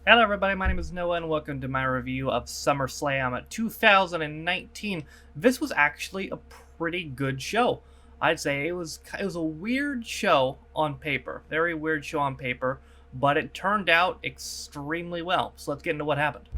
Hello everybody, my name is Noah and welcome to my review of SummerSlam 2019. This was actually a pretty good show. I'd say it was a weird show on paper. Very weird show on paper, but it turned out extremely well. So let's get into what happened.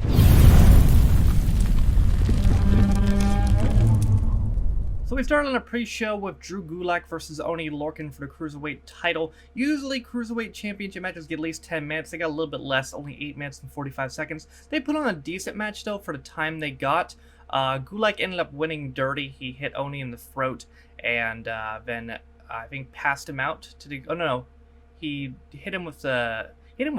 So we started on a pre-show with Drew Gulak versus ONeill for the Cruiserweight title. Usually Cruiserweight Championship matches get at least 10 minutes. They got a little bit less, only 8 minutes and 45 seconds. They put on a decent match though for the time they got. Gulak ended up winning dirty. He hit Oni in the throat and then I think passed him out to the... Oh no, he hit him with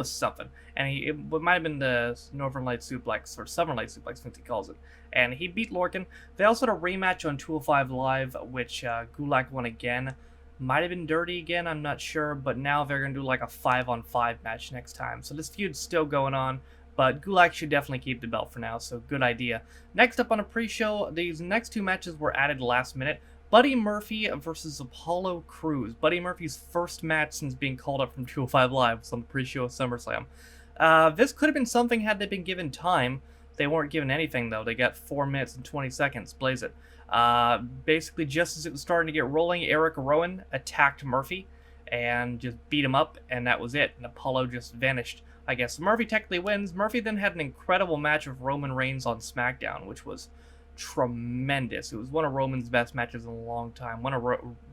something. And it might have been the Northern Light Suplex, or Southern Light Suplex, I think he calls it. And he beat Orkin. They also had a rematch on 205 Live, which Gulak won again. Might have been dirty again, I'm not sure. But now they're going to do like a 5-on-5 match next time. So this feud's still going on. But Gulak should definitely keep the belt for now, so good idea. Next up on a pre-show, these next two matches were added last minute. Buddy Murphy versus Apollo Crews. Buddy Murphy's first match since being called up from 205 Live was on the pre-show of SummerSlam. This could have been something had they been given time. They weren't given anything, though. They got 4 minutes and 20 seconds. Blaze it. Basically, just as it was starting to get rolling, Eric Rowan attacked Murphy and just beat him up, and that was it. And Apollo just vanished, I guess. So Murphy technically wins. Murphy then had an incredible match with Roman Reigns on SmackDown, which was tremendous. It was one of Roman's best matches in a long time. One of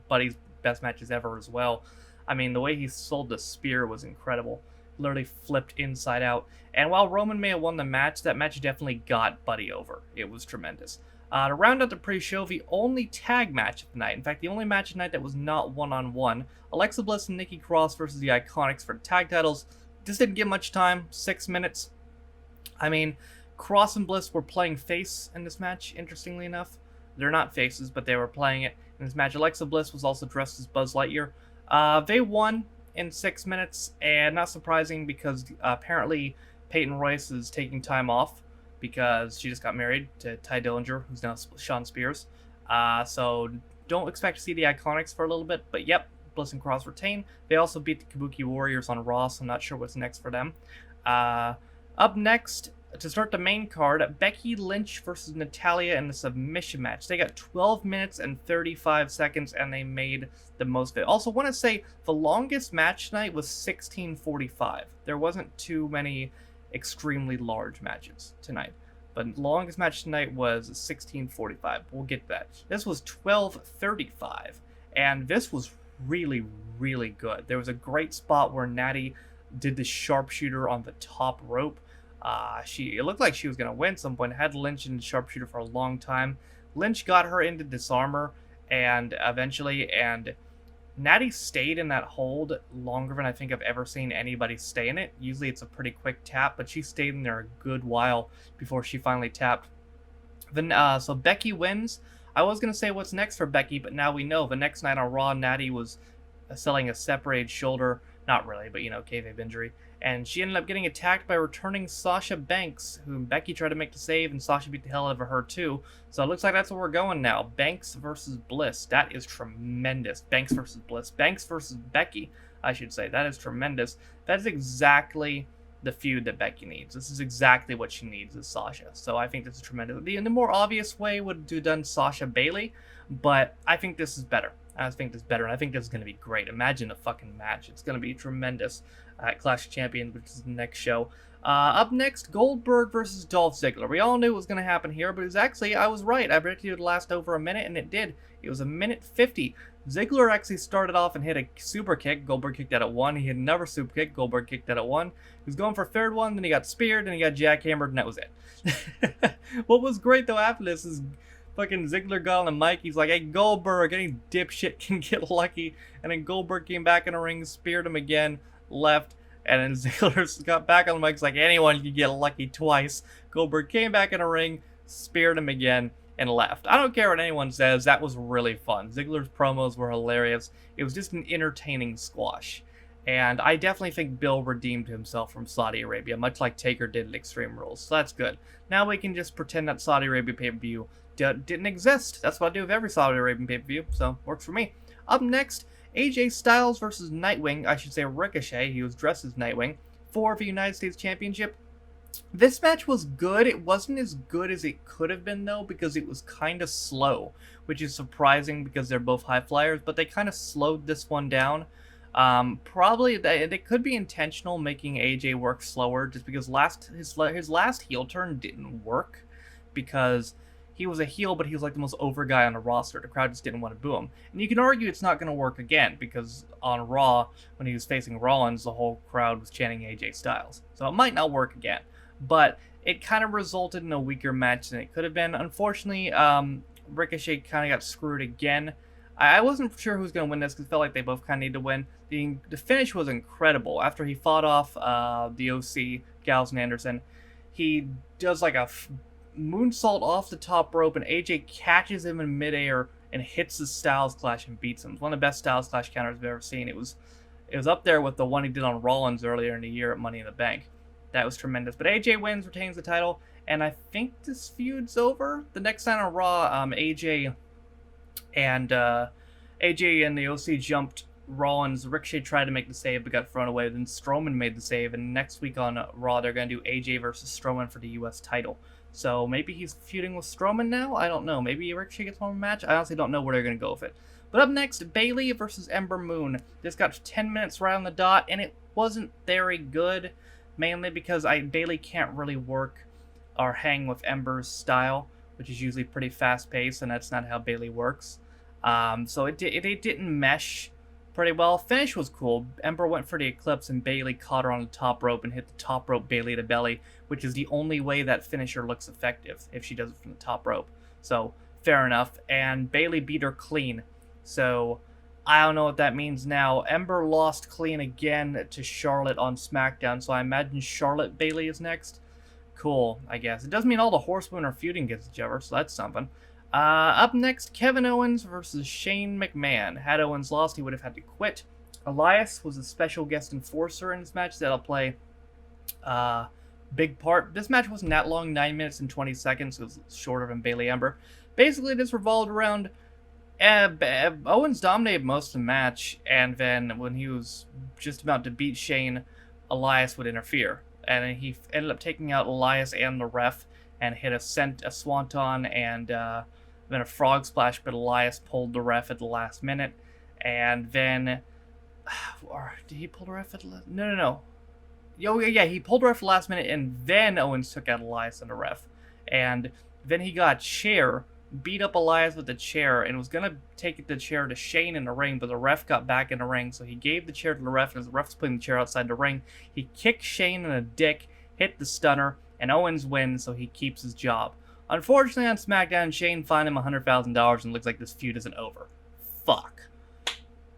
Buddy's best matches ever as well. I mean, the way he sold the spear was incredible. Literally flipped inside out. And while Roman may have won the match, that match definitely got Buddy over. It was tremendous. To round out the pre-show, the only tag match of the night, in fact, the only match of the night that was not one-on-one, Alexa Bliss and Nikki Cross versus the Iconics for the tag titles. This didn't get much time, 6 minutes. I mean, Cross and Bliss were playing face in this match, interestingly enough. They're not faces, but they were playing it in this match. Alexa Bliss was also dressed as Buzz Lightyear. They won in 6 minutes, and not surprising because apparently Peyton Royce is taking time off because she just got married to Ty Dillinger, who's now Sean Spears. So don't expect to see the Iconics for a little bit, but yep, Bliss and Cross retain. They also beat the Kabuki Warriors on Raw, so I'm not sure what's next for them. Up next, to start the main card, Becky Lynch versus Natalya in the submission match. They got 12 minutes and 35 seconds, and they made the most of it. Also, want to say the longest match tonight was 16:45. There wasn't too many extremely large matches tonight, but the longest match tonight was 16:45. We'll get to that. This was 12:35, and this was really, really good. There was a great spot where Natty did the sharpshooter on the top rope. It looked like she was going to win at some point. Had Lynch in the sharpshooter for a long time. Lynch got her into disarmor and eventually, and Natty stayed in that hold longer than I think I've ever seen anybody stay in it. Usually it's a pretty quick tap, but she stayed in there a good while before she finally tapped. Then, so Becky wins. I was going to say what's next for Becky, but now we know. The next night on Raw, Natty was selling a separated shoulder. Not really, but kayfabe injury. And she ended up getting attacked by returning Sasha Banks, whom Becky tried to make the save, and Sasha beat the hell out of her too. So it looks like that's where we're going now. Banks versus Bliss. That is tremendous. Banks versus Bliss. Banks versus Becky, I should say. That is tremendous. That is exactly the feud that Becky needs. This is exactly what she needs, is Sasha. So I think this is tremendous. The more obvious way would have done Sasha Bayley, but I think this is better. I think this is better, and I think this is going to be great. Imagine a fucking match. It's going to be tremendous at Clash of Champions, which is the next show. Up next, Goldberg versus Dolph Ziggler. We all knew it was going to happen here, but it was actually, I was right. I predicted it would last over a minute, and it did. It was 1:50. Ziggler actually started off and hit a super kick. Goldberg kicked out at 1. He hit another super kick. Goldberg kicked out at 1. He was going for a third one, then he got speared, then he got jackhammered, and that was it. What was great, though, after this is fucking Ziggler got on the mic. He's like, hey, Goldberg, any dipshit can get lucky. And then Goldberg came back in the ring, speared him again, left. And then Ziggler got back on the mic. He's like, anyone can get lucky twice. Goldberg came back in the ring, speared him again, and left. I don't care what anyone says. That was really fun. Ziggler's promos were hilarious. It was just an entertaining squash. And I definitely think Bill redeemed himself from Saudi Arabia, much like Taker did at Extreme Rules. So that's good. Now we can just pretend that Saudi Arabia pay-per-view didn't exist. That's what I do with every Saudi Arabian pay-per-view, so works for me. Up next, AJ Styles versus Nightwing. I should say Ricochet. He was dressed as Nightwing. For the United States Championship. This match was good. It wasn't as good as it could have been, though, because it was kind of slow, which is surprising because they're both high flyers, but they kind of slowed this one down. Probably they could be intentional, making AJ work slower, just because his last heel turn didn't work, because he was a heel, but he was like the most over guy on the roster. The crowd just didn't want to boo him. And you can argue it's not going to work again, because on Raw, when he was facing Rollins, the whole crowd was chanting AJ Styles. So it might not work again. But it kind of resulted in a weaker match than it could have been. Unfortunately, Ricochet kind of got screwed again. I wasn't sure who was going to win this, because it felt like they both kind of need to win. The finish was incredible. After he fought off the OC, Gallows and Anderson, he does like a moonsault off the top rope, and AJ catches him in midair and hits the Styles Clash and beats him. It's one of the best Styles Clash counters I've ever seen. It was up there with the one he did on Rollins earlier in the year at Money in the Bank. That was tremendous. But AJ wins, retains the title, and I think this feud's over. The next night on Raw, AJ and the OC jumped Rollins. Ricochet tried to make the save but got thrown away. Then Strowman made the save, and next week on Raw they're going to do AJ versus Strowman for the U.S. title. So maybe he's feuding with Strowman now? I don't know. Maybe Ricochet gets one more match? I honestly don't know where they're going to go with it. But up next, Bayley versus Ember Moon. This got 10 minutes right on the dot, and it wasn't very good. Mainly because Bayley can't really work or hang with Ember's style, which is usually pretty fast-paced, and that's not how Bayley works. So it didn't mesh pretty well. Finish was cool. Ember went for the Eclipse, and Bayley caught her on the top rope and hit the top rope Bayley to belly, which is the only way that finisher looks effective, if she does it from the top rope. So, fair enough. And Bayley beat her clean. So, I don't know what that means now. Ember lost clean again to Charlotte on SmackDown, so I imagine Charlotte Bayley is next. Cool, I guess. It doesn't mean all the horsewomen are feuding against each other, so that's something. Up next, Kevin Owens versus Shane McMahon. Had Owens lost, he would have had to quit. Elias was a special guest enforcer in this match that'll play big part. This match wasn't that long, 9 minutes and 20 seconds. It was shorter than Bayley Ember. Basically, this revolved around Owens dominated most of the match, and then when he was just about to beat Shane, Elias would interfere. And he ended up taking out Elias and the ref, and hit a swanton and then a frog splash, but Elias pulled the ref at the last minute. And then... Or did he pull the ref at the last... No. Yeah, he pulled the ref at the last minute, and then Owens took out Elias and the ref. And then he got a chair, beat up Elias with the chair, and was going to take the chair to Shane in the ring, but the ref got back in the ring, so he gave the chair to the ref, and as the ref was putting the chair outside the ring, he kicked Shane in the dick, hit the stunner, and Owens wins, so he keeps his job. Unfortunately, on SmackDown, Shane fined him $100,000, and looks like this feud isn't over. Fuck.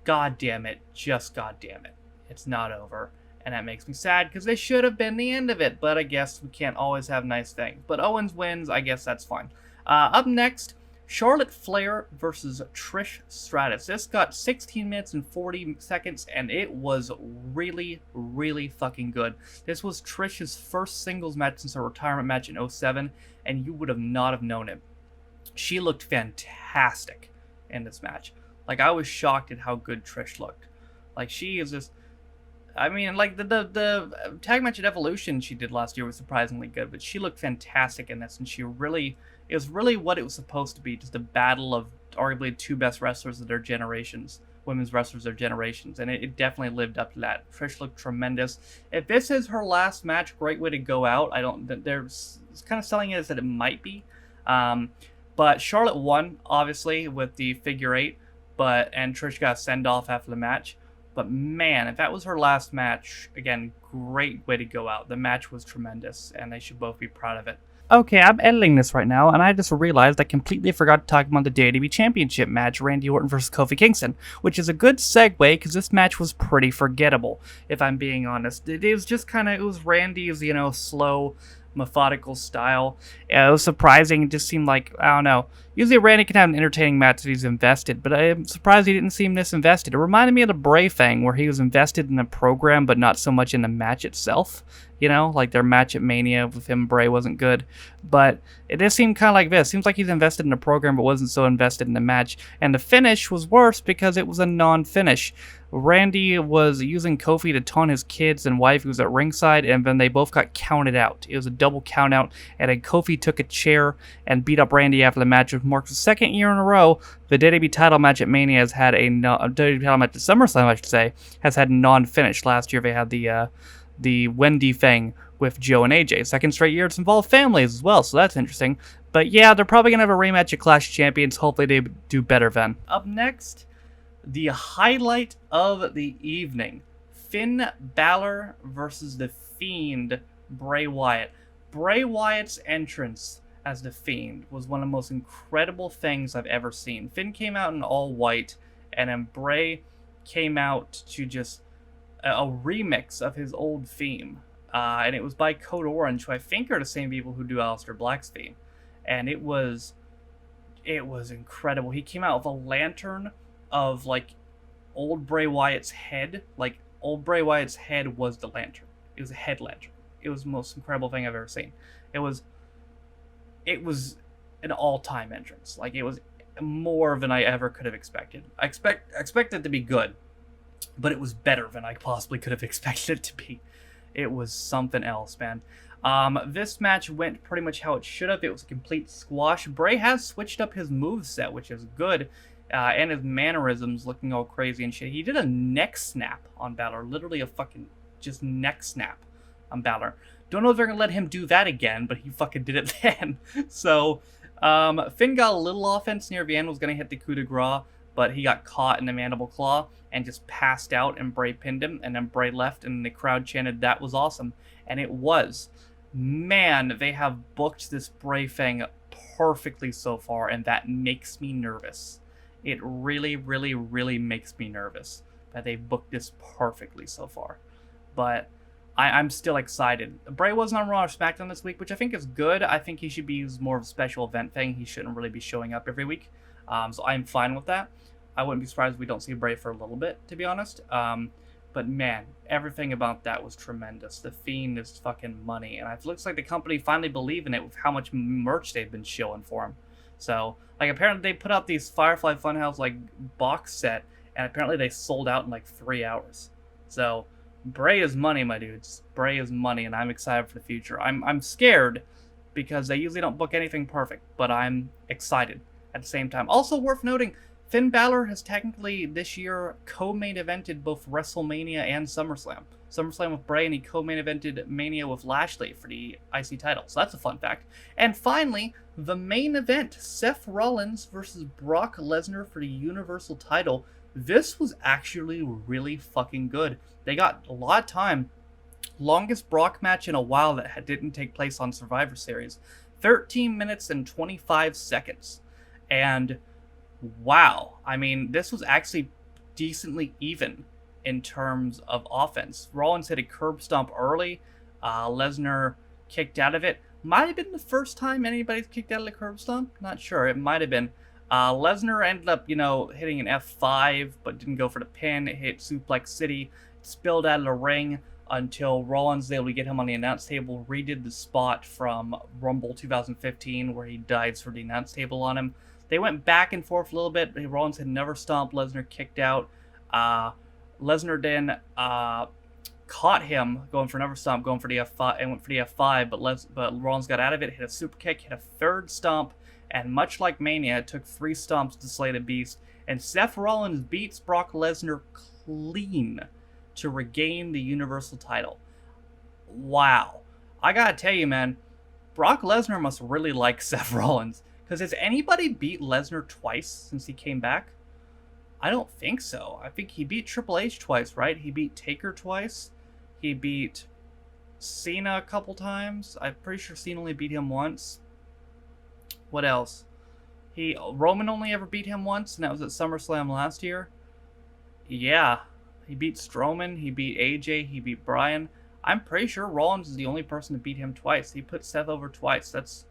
God damn it. Just god damn it. It's not over. And that makes me sad, because they should have been the end of it, but I guess we can't always have nice things. But Owens wins, I guess that's fine. Up next, Charlotte Flair versus Trish Stratus. This got 16 minutes and 40 seconds, and it was really, really fucking good. This was Trish's first singles match since her retirement match in 2007, and you would have not have known it. She looked fantastic in this match. Like, I was shocked at how good Trish looked. Like, she is just... I mean, like, the tag match at Evolution she did last year was surprisingly good, but she looked fantastic in this, and it was really what it was supposed to be, just a battle of arguably two best wrestlers of their generations, women's wrestlers of their generations, and it definitely lived up to that. Trish looked tremendous. If this is her last match, great way to go out. There's kind of selling it as that it might be, but Charlotte won, obviously, with the figure eight, and Trish got a send-off after the match. But man, if that was her last match, again, great way to go out. The match was tremendous, and they should both be proud of it. Okay, I'm editing this right now, and I just realized I completely forgot to talk about the WWE Championship match, Randy Orton versus Kofi Kingston, which is a good segue, because this match was pretty forgettable, if I'm being honest. It was just it was Randy's, slow, methodical style. It was surprising. It just seemed like, I don't know. Usually Randy can have an entertaining match if he's invested, but I'm surprised he didn't seem this invested. It reminded me of the Bray thing, where he was invested in the program, but not so much in the match itself. You know, like their match at Mania with him and Bray wasn't good. But it just seemed kind of like this. Seems like he's invested in the program but wasn't so invested in the match. And the finish was worse because it was a non-finish. Randy was using Kofi to taunt his kids and wife who was at ringside, and then they both got counted out. It was a double count out, and then Kofi took a chair and beat up Randy after the match, which marks the second year in a row the WWE title match at Mania has had WWE title match at SummerSlam, I should say, has had non-finish. Last year they had the Wendy thing with Joe and AJ. Second straight year it's involved families as well, so that's interesting. But yeah, they're probably going to have a rematch at Clash of Champions. Hopefully they do better then. Up next, the highlight of the evening. Finn Balor versus The Fiend, Bray Wyatt. Bray Wyatt's entrance as The Fiend was one of the most incredible things I've ever seen. Finn came out in all white, and then Bray came out to just a remix of his old theme. And it was by Code Orange, who I think are the same people who do Aleister Black's theme. And it was incredible. He came out with a lantern of like old Bray Wyatt's head. Like old Bray Wyatt's head was the lantern. It was a head lantern. It was the most incredible thing I've ever seen. It was an all-time entrance. Like it was more than I ever could have expected. I expected it to be good, but it was better than I possibly could have expected it to be. It was something else, man. This match went pretty much how it should have. It was a complete squash. Bray has switched up his moveset, which is good. And his mannerisms looking all crazy and shit. He did a neck snap on Balor. Literally a fucking just neck snap on Balor. Don't know if they're going to let him do that again, but he fucking did it then. So, Finn got a little offense near the end, was going to hit the coup de grace, but he got caught in the mandible claw and just passed out, and Bray pinned him, and then Bray left, and the crowd chanted, "That was awesome." And it was. Man, they have booked this Bray thing perfectly so far, and that makes me nervous. It really, really, really makes me nervous that they've booked this perfectly so far. But I'm still excited. Bray wasn't on Raw or SmackDown this week, which I think is good. I think he should be used more of a special event thing. He shouldn't really be showing up every week. So I'm fine with that. I wouldn't be surprised if we don't see Bray for a little bit, to be honest. But man, everything about that was tremendous. The Fiend is fucking money. And it looks like the company finally believe in it with how much merch they've been showing for him. So, like, apparently they put out these Firefly Funhouse, like, box set, and apparently they sold out in, like, 3 hours. So, Bray is money, my dudes. Bray is money, and I'm excited for the future. I'm scared, because they usually don't book anything perfect, but I'm excited at the same time. Also worth noting, Finn Balor has technically, this year, co-main evented both WrestleMania and SummerSlam. SummerSlam with Bray, and he co-main evented Mania with Lashley for the IC title. So that's a fun fact. And finally, the main event, Seth Rollins versus Brock Lesnar for the Universal title. This was actually really fucking good. They got a lot of time. Longest Brock match in a while that didn't take place on Survivor Series. 13 minutes and 25 seconds. And wow. I mean, this was actually decently even in terms of offense. Rollins hit a curb stomp early. Lesnar kicked out of it. Might have been the first time anybody's kicked out of the curb stomp. Not sure. It might have been. Lesnar ended up, hitting an F5, but didn't go for the pin. It hit Suplex City. Spilled out of the ring until Rollins was able to get him on the announce table. Redid the spot from Rumble 2015 where he dives for the announce table on him. They went back and forth a little bit. Rollins had never stomped. Lesnar kicked out. Lesnar then caught him going for another stomp, going for the F5, and went for the F5, but Rollins got out of it, hit a super kick, hit a third stomp, and much like Mania, it took 3 stomps to slay the Beast, and Seth Rollins beats Brock Lesnar clean to regain the Universal title. Wow. I gotta tell you, man, Brock Lesnar must really like Seth Rollins, because has anybody beat Lesnar twice since he came back? I don't think so. I think he beat Triple H twice, right? He beat Taker twice. He beat Cena a couple times. I'm pretty sure Cena only beat him once. What else? Roman only ever beat him once, and that was at SummerSlam last year. Yeah. He beat Strowman. He beat AJ. He beat Bryan. I'm pretty sure Rollins is the only person to beat him twice. He put Seth over twice. That's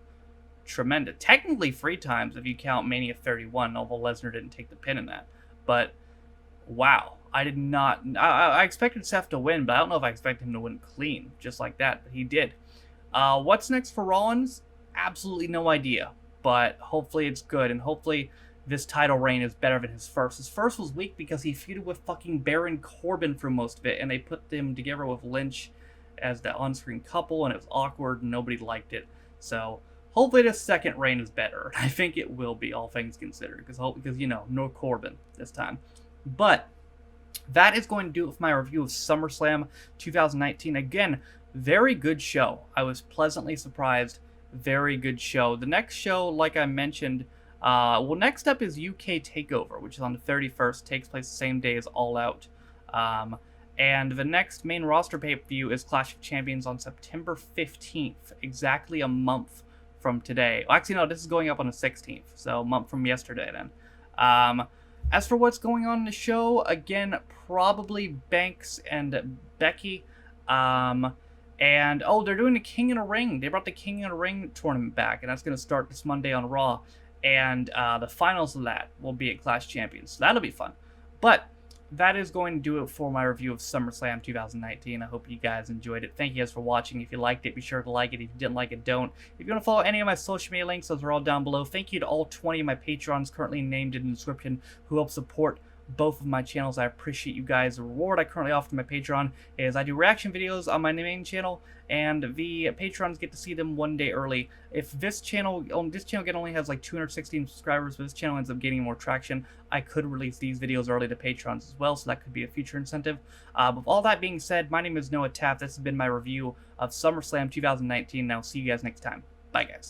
tremendous. Technically 3 times if you count Mania 31, although Lesnar didn't take the pin in that. But, wow. I did not. I expected Seth to win, but I don't know if I expected him to win clean, just like that. But he did. What's next for Rollins? Absolutely no idea. But hopefully it's good, and hopefully this title reign is better than his first. His first was weak because he feuded with fucking Baron Corbin for most of it, and they put them together with Lynch as the on-screen couple, and it was awkward, and nobody liked it. So hopefully this second reign is better. I think it will be, all things considered, because you know, no Corbin this time. But that is going to do it with my review of SummerSlam 2019. Again, very good show. I was pleasantly surprised. Very good show. The next show, like I mentioned, next up is UK TakeOver, which is on the 31st. Takes place the same day as All Out. And the next main roster pay-per-view is Clash of Champions on September 15th, exactly a month from today. Well, actually, no, this is going up on the 16th, so a month from yesterday then. As for what's going on in the show, again, probably Banks and Becky. And, oh, they're doing the King in a Ring. They brought the King in a Ring tournament back, and that's going to start this Monday on Raw. And the finals of that will be at Clash Champions. So that'll be fun. But that is going to do it for my review of SummerSlam 2019. I hope you guys enjoyed it. Thank you guys for watching. If you liked it, be sure to like it. If you didn't like it, don't. If you want to follow any of my social media links, those are all down below. Thank you to all 20 of my Patrons currently named in the description who help support both of my channels. I appreciate you guys. The reward I currently offer to my Patreon is I do reaction videos on my main channel, and the patrons get to see them one day early. If this channel only has like 216 subscribers, but this channel ends up gaining more traction, I could release these videos early to patrons as well, so that could be a future incentive. With all that being said, my name is Noah Taft. This has been my review of SummerSlam 2019, and I'll see you guys next time. Bye, guys.